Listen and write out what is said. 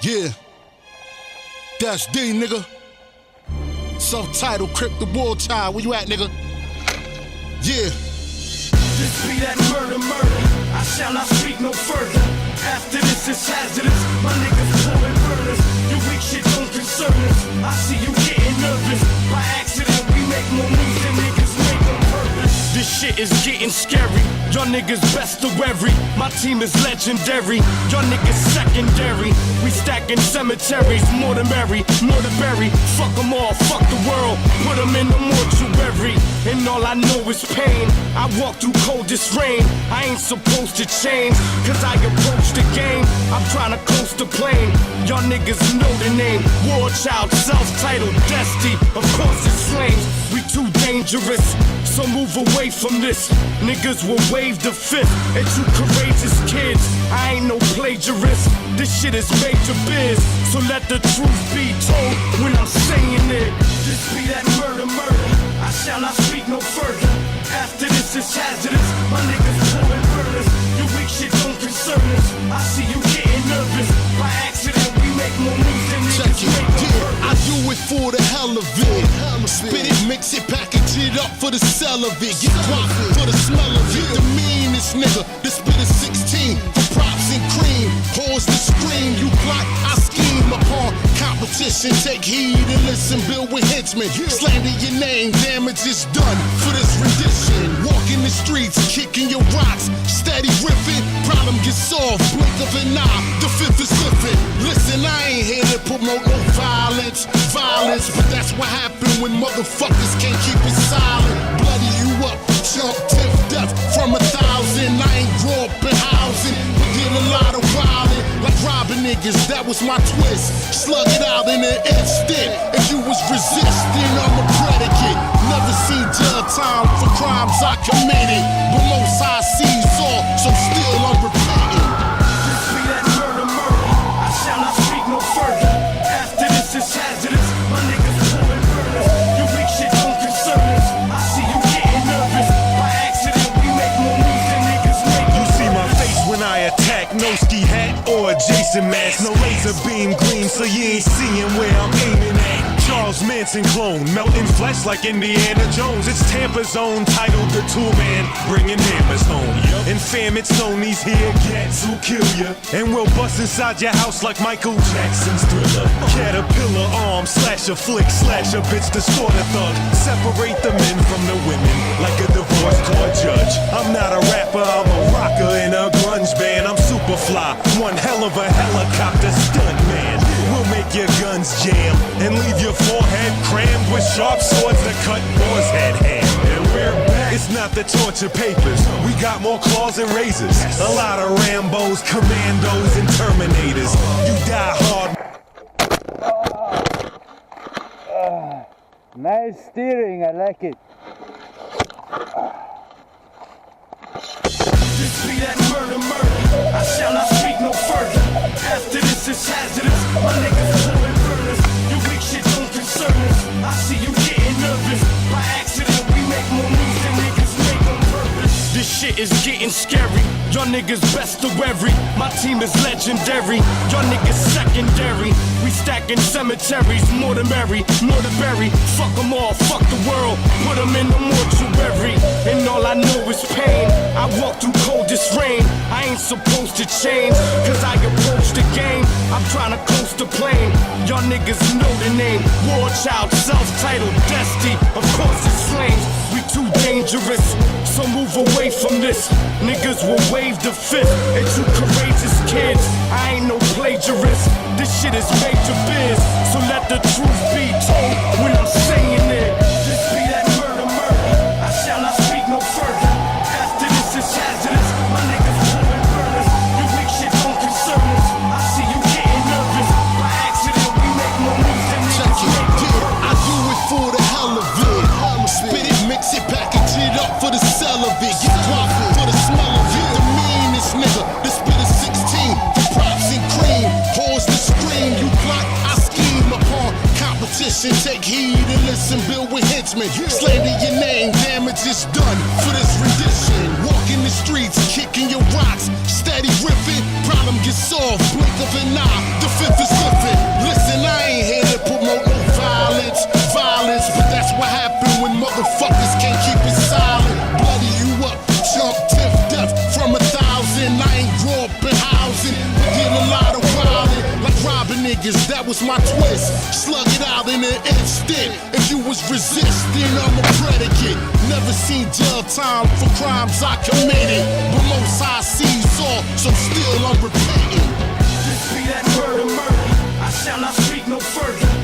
Yeah, that's D, nigga. Self-titled Crip the War Child. Where you at, nigga? Yeah. This be that murder. I shall not speak no further. After this, it's hazardous. My niggas pulling burners. Your weak shit don't concern us. I see you getting nervous. By accident, we make more moves than niggas make on purpose. This shit is getting scary. Y'all niggas best of every. My team is legendary. Y'all niggas secondary. We stacking cemeteries. More to bury. Fuck them all, fuck the world. Put them in the mortuary. And all I know is pain. I walk through coldest rain. I ain't supposed to change, cause I approach the game. I'm trying to coast the plane. Y'all niggas know the name. War Child, self-titled Dusty. Of course it's flames. We too dangerous, so move away from this. Niggas will wave the fifth at you courageous kids. I ain't no plagiarist. This shit is major biz, so let the truth be told when I'm saying it. This be that murder. I shall not speak no further. After this, it's hazardous. My niggas pulling burners. Your weak shit don't concern us. I see you getting nervous. By accident, we make more moves than niggas make on purpose. I do it for the hell of it. Spit it, mix it, package it up for the sell of it. Get guap for the smell of it. The meanest nigga, the spit is 16 for props and cream. Pause the scream, you plot, I scheme upon competition. Take heed and listen, build with henchmen. Slander your name, damage is done for this rendition. Walking the streets, kicking your rocks, steady riffing. Problem gets solved, blink of an eye, the fifth is lifting. Listen, I ain't here to promote no violence, but that's what happens when motherfuckers can't keep it silent. Bloody you up, chump, 10th death from 1,000. I ain't grow up in housing, but did a lot of wildin', like robbing niggas, that was my twist. Slug it out in an instant. If you was resisting, I'm a predicate. Never seen jail time for crimes I committed, but most high sees all, so still I'm repeating. This be that murder. I shall not speak no further. After this, it's hazardous. My niggas pulling burners. Your weak shit don't concern us. I see you getting nervous. By accident, we make more moves than niggas make. You see my face when I attack. No ski hat or a Jason mask. No laser beam green, so you ain't seeing where I'm aiming at. Charles Manson clone, melting flesh like Indiana Jones. It's Tampa's own, titled The Tool Man, bringing hammers home. And fam, it's known these here cats who kill ya, and we'll bust inside your house like Michael Jackson's Thriller. Caterpillar arm, slash a flick, slash a bitch, distort a thug. Separate the men from the women like a divorce court judge. I'm not a rapper, I'm a rocker in a grunge band. I'm super fly, one hell of a helicopter stunt man. We'll make your guns jam and leave your forehead crammed with sharp swords that cut boar's head ham. And we're back. It's not the torture papers. We got more claws and razors. A lot of Rambos, Commandos, and Terminators. You die hard. Nice steering, I like it. This be that murder. I shall not speak no further. After this, it's hazardous. My niggas pulling burners. Your weak shit don't concern us. I see you getting nervous. By accident, we make more moves than niggas make on purpose. This shit is getting scary. Y'all niggas best of every. My team is legendary. Y'all niggas secondary. We stacking cemeteries. More to bury. Fuck them all, fuck the world. Put them in the mortuary. And all I know is pain. I walk through coldest rain. I ain't supposed to change, cause I approach the game. I'm trying to coast the plane. Y'all niggas know the name. War Child, self-titled Dusty. Of course it's flames. We too dangerous, so move away from this. Niggas will wave the fifth at you courageous kids. I ain't no plagiarist. This shit is major biz, so let the truth be told when I'm saying it. This be that murder. I shall not speak no further. After this, it's hazardous. My niggas pulling burners. Your weak shit don't concern us. I see you getting nervous. By accident, we make more moves than niggas make. I do it for the hell of it. Spit it, mix it, package it up for the sell of it. Get guap for the smell of it. The meanest nigga, the spit is 16 for props and cream. Pause the scream, you plot, I scheme upon competition. Take heed and listen, build with henchmen. Slander your name, damage is done for this rendition. Walking the streets, kicking your rocks, steady riffing. Problem gets solved, blink of an eye, the fifth is niggas, that was my twist. Slug it out in an instant. If you was resisting, I'm a predicate. Never seen jail time for crimes I committed. But most high sees all, so still I'm repenting. This be that murder, murder. I shall not speak no further.